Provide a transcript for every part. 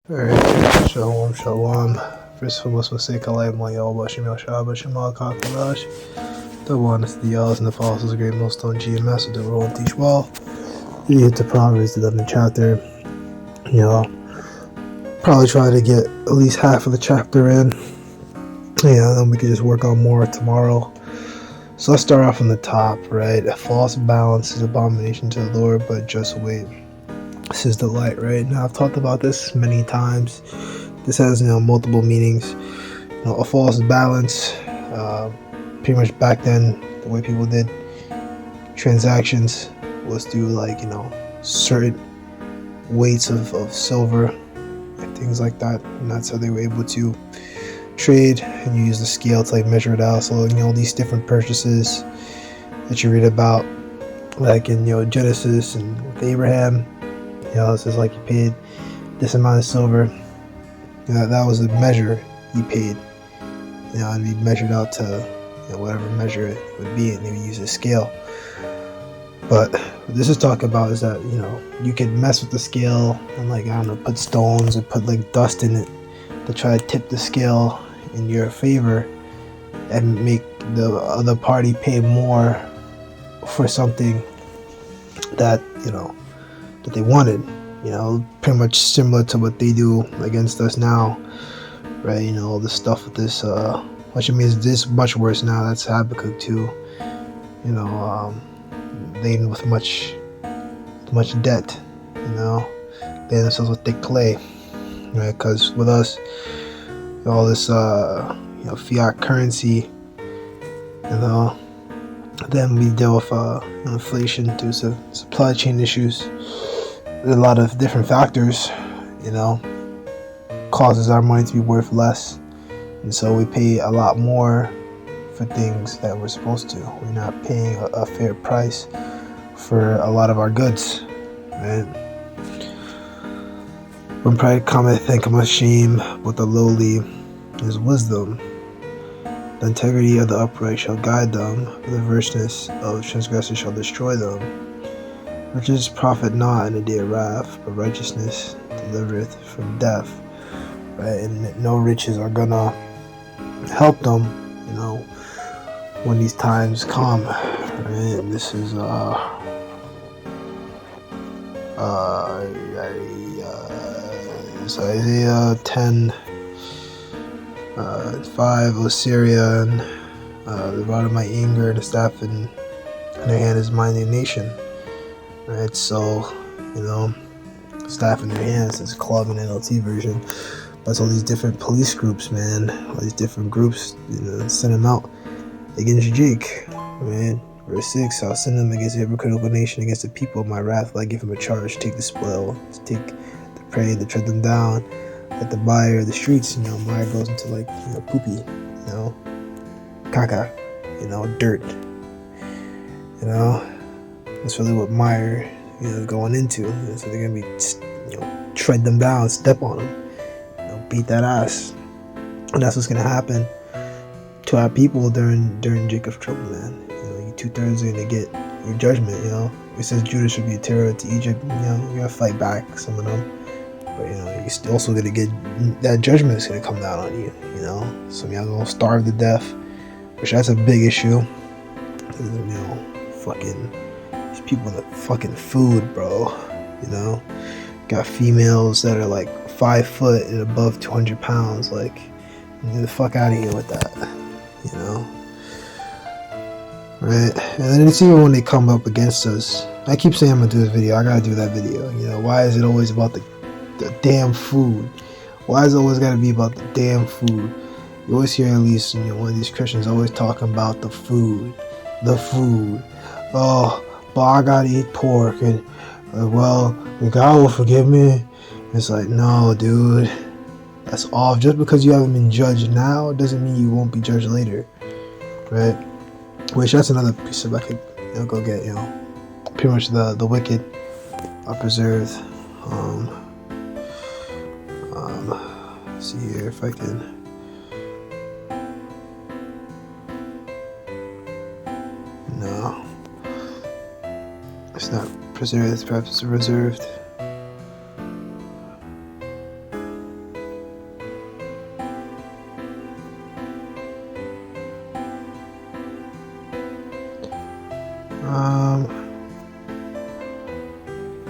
Alright, shalom, shalom. First and foremost, forsake Alay Moyo, Bashim Yashab, Bashimal Kakarash. The one is the Yells and the Apostles, a great millstone GMS, with the role and teach well. You get to Proverbs, the 11th chapter. Probably try to get at least half of the chapter in. Then we can just work on more tomorrow. So let's start off from the top, right? A false balance is abomination to the Lord, but just wait. This is the light, right? Now I've talked about this many times. This has multiple meanings. A false balance. Pretty much back then, the way people did transactions was through certain weights of silver and things like that, and that's how they were able to trade. And you use the scale to measure it out. So these different purchases that you read about, like in Genesis and with Abraham. It says you paid this amount of silver. That was the measure he paid. And he measured out to whatever measure it would be, and they would use a scale. But what this is talking about is that you can mess with the scale and put stones or put dust in it to try to tip the scale in your favor and make the other party pay more for something that that they wanted. Pretty much similar to what they do against us now, right? All this stuff with this, which means this much worse now. That's Habakkuk too. Laden with much debt. Laden themselves with thick clay, right? Because with us, all this, fiat currency, then we deal with inflation through supply chain issues. A lot of different factors, causes our money to be worth less, and so we pay a lot more for things that we're supposed to. We're not paying a fair price for a lot of our goods, right? When pride cometh, then cometh shame, but the lowly is wisdom. The integrity of the upright shall guide them, but the perverseness of transgressors shall destroy them. Riches profit not in the day of wrath, but righteousness delivereth from death. Right? And no riches are gonna help them, when these times come. Right? And this is Isaiah 10, 5. O Syria, and the rod of my anger, and the staff in their hand is my indignation. Right, so staff in their hands is club in NLT version. That's all these different police groups, man. All these different groups, send them out against Jake, man. Verse 6: I'll send them against a hypocritical nation, against the people of my wrath. I give him a charge: take the spoil, to take the prey, to tread them down. Let the buyer of the streets, Maya goes into poopy, caca, dirt, That's really what Meyer, is going into. So they're gonna be, tread them down, step on them, beat that ass, and that's what's gonna happen to our people during Jacob's trouble, man. You 2/3 are gonna get your judgment. It says Judah should be a terror to Egypt. You gotta fight back some of them, but you're still also gonna get that judgment is gonna come down on you. Some of y'all gonna starve to death, which that's a big issue. Fucking people with fucking food, bro. Got females that are 5 foot and above 200 pounds. Get the fuck out of here with that, right? And then it's even when they come up against us. I keep saying I'm gonna do this video. I gotta do that video. Why is it always about the damn food? Why is it always gotta be about the damn food? You always hear at least one of these Christians always talking about the food. Oh, but I gotta eat pork, and God will forgive me. It's no, dude, that's off. Just because you haven't been judged now doesn't mean you won't be judged later, right? Which that's another piece of I could go get. Pretty much the wicked are preserved. Let's see here if I can. No. It's not preserved, it's perhaps reserved.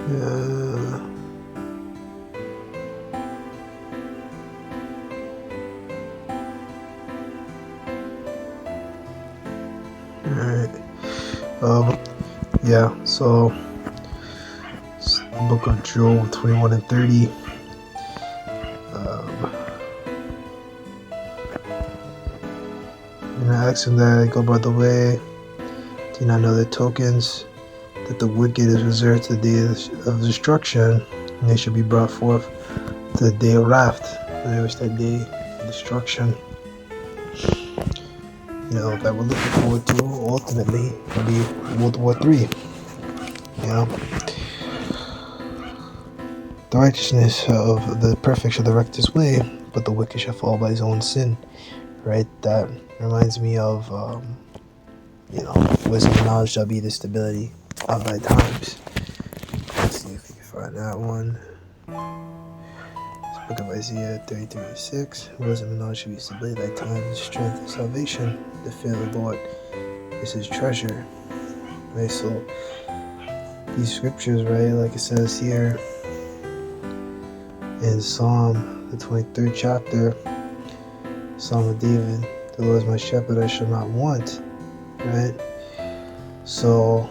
Yeah. Alright. Yeah, so it's the book of Job 21 and 30. And I asked him that I go by the way, do you not know the tokens that the wicked is reserved to the day of destruction, and they shall be brought forth to the day of wrath. And it was that day of destruction, that we're looking forward to ultimately will be World War III. The righteousness of the perfect shall direct his way, but the wicked shall fall by his own sin. Right? That reminds me of, wisdom and knowledge shall be the stability of thy times. Let's see if we can find that one. Book of Isaiah 33:6. Wisdom and knowledge shall be stability of thy times, the strength of salvation. The fear of the Lord is his treasure. Right? So these scriptures, right, like it says here in Psalm, the 23rd chapter, Psalm of David, the Lord is my shepherd, I shall not want, right? So,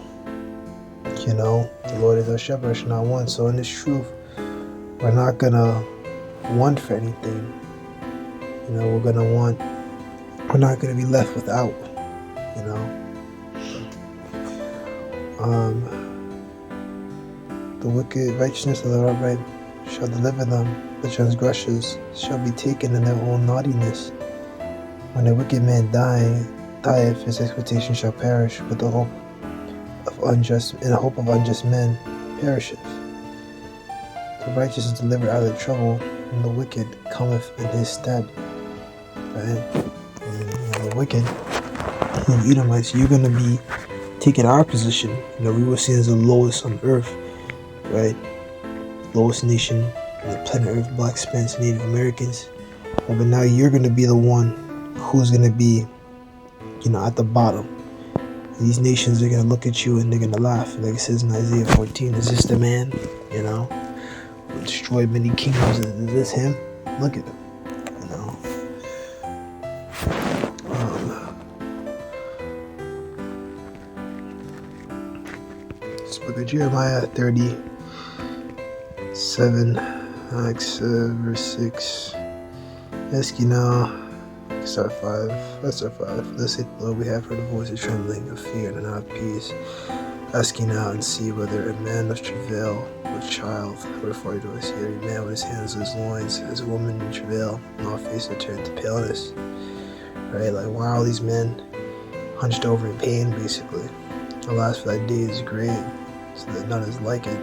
the Lord is our shepherd, I shall not want. So in this truth, we're not going to want for anything. We're not going to be left without, The wicked righteousness of the upright shall deliver them, the transgressors shall be taken in their own naughtiness. When the wicked man dieth, his expectation shall perish, but the hope of unjust men perisheth. The righteous is delivered out of trouble, and the wicked cometh in his stead. Right? And the wicked, and Edomites, you're going to be taking our position. We were seen as the lowest on earth, right? Lowest nation on the planet Earth, Black, Spanish, Native Americans. But now you're going to be the one who's going to be, at the bottom. These nations are going to look at you and they're going to laugh. Like it says in Isaiah 14, is this the man, who destroyed many kingdoms? Is this him? Look at him, This book of Jeremiah 37, verse 6. Ask ye now, start 5. Let's start 5. Thus saith the Lord, we have heard a voice of trembling, of fear, and not of peace. Ask ye now and see whether a man must travail with child. Wherefore rejoice ye, every man with his hands to his loins, as a woman in travail, and all face are turned to paleness. Right? Like, why are all these men hunched over in pain, basically? Alas, for thy day is great, so that none is like it.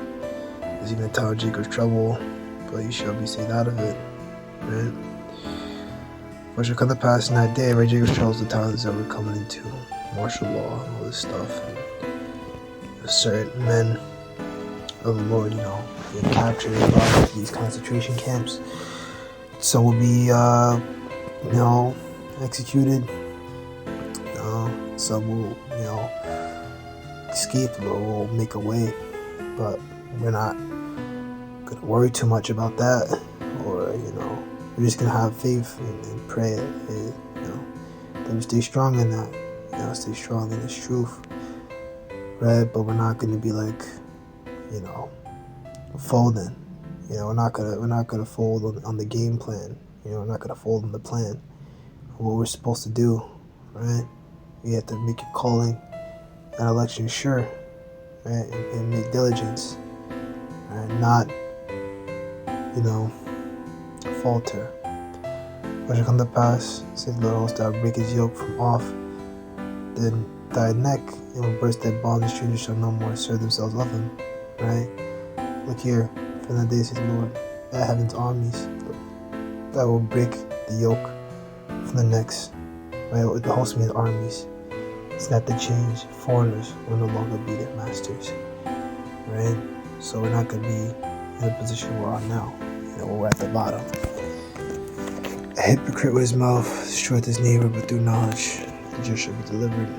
There's even a time of Jacob's trouble, but you shall be saved out of it. Right? For it shall come to pass in that day, right? Jacob's trouble is the times that we're coming into martial law and all this stuff. And certain men of the Lord, get captured by these concentration camps. Some will be, executed. Some will, escape or will make a way. But we're not going to worry too much about that. Or, we're just going to have faith and pray that we stay strong in that. Stay strong in this truth. Right? But we're not going to be like, folding. We're not gonna fold on the game plan. We're not gonna fold on the plan. What we're supposed to do, right? You have to make your calling and election sure, right? And make diligence, and not, falter. What shall come to pass, says the Lord, thou break his yoke from off then thy neck, and will burst thy bonds, and strangers shall no more serve themselves of him. Right? Look here, from the days, says the Lord, that heaven's armies that will break the yoke from the necks, right? With the host means armies. Snap the chains, foreigners will no longer be their masters. Right? So we're not gonna be in a position we're on now. We're at the bottom. A hypocrite with his mouth destroyeth his neighbor, but through knowledge the just shall be delivered.